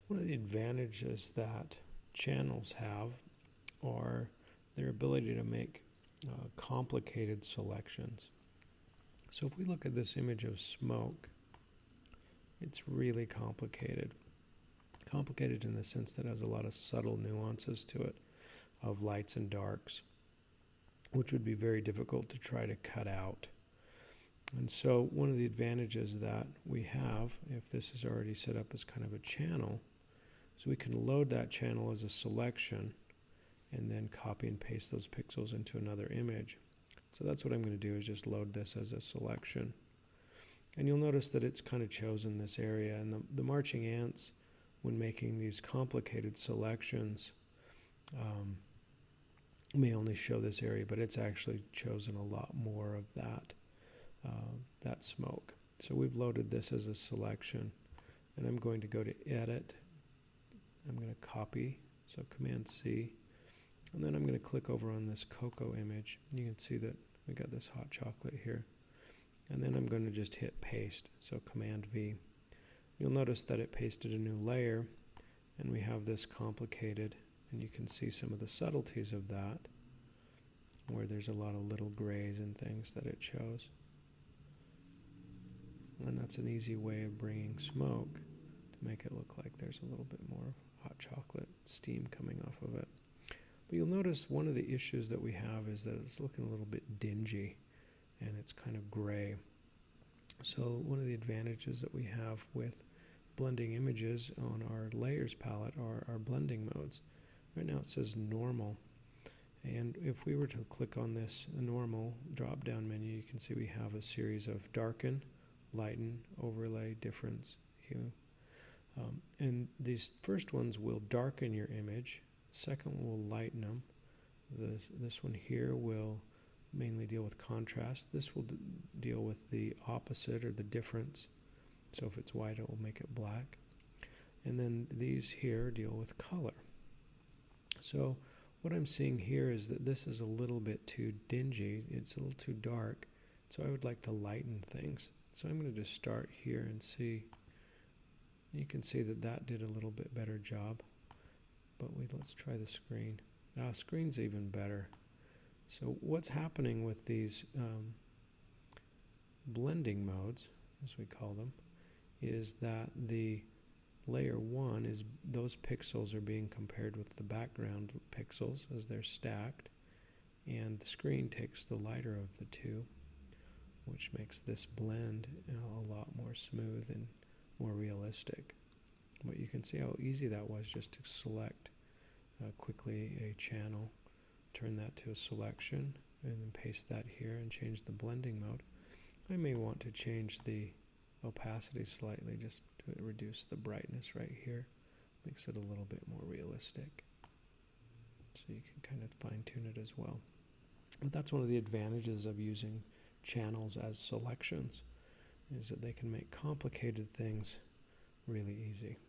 One of the advantages that channels have are their ability to make complicated selections. So if we look at this image of smoke, it's really complicated. Complicated in the sense that it has a lot of subtle nuances to it of lights and darks, which would be very difficult to try to cut out. And so one of the advantages that we have, if this is already set up as kind of a channel, so we can load that channel as a selection and then copy and paste those pixels into another image. So that's what I'm going to do, is just load this as a selection. And you'll notice that it's kind of chosen this area, and the marching ants, when making these complicated selections, may only show this area, but it's actually chosen a lot more of that smoke. So we've loaded this as a selection, and I'm going to go to Edit. I'm going to copy, so Command C, and then I'm going to click over on this cocoa image. You can see that we got this hot chocolate here, and then I'm going to just hit paste, so Command V. You'll notice that it pasted a new layer, and we have this complicated, and you can see some of the subtleties of that, where there's a lot of little grays and things that it shows. And that's an easy way of bringing smoke to make it look like there's a little bit more hot chocolate steam coming off of it. But you'll notice one of the issues that we have is that it's looking a little bit dingy, and it's kind of gray. So one of the advantages that we have with blending images on our layers palette are our blending modes. Right now it says normal, and if we were to click on this normal drop down menu, you can see we have a series of darken, lighten, overlay, difference, hue. And these first ones will darken your image, the second one will lighten them, this one here will mainly deal with contrast, this will deal with the opposite or the difference, so if it's white it will make it black, and then these here deal with color. So what I'm seeing here is that this is a little bit too dingy, it's a little too dark, so I would like to lighten things. So I'm going to just start here and see. You can see that that did a little bit better job, but let's try the screen. Screen's even better. So what's happening with these blending modes, as we call them, is that the layer 1 is those pixels are being compared with the background pixels as they're stacked, and the screen takes the lighter of the two, which makes this blend a lot more smooth and more realistic. But you can see how easy that was just to select quickly a channel, turn that to a selection, and then paste that here and change the blending mode. I may want to change the opacity slightly just to reduce the brightness right here. Makes it a little bit more realistic. So you can kind of fine tune it as well. But that's one of the advantages of using channels as selections, is that they can make complicated things really easy.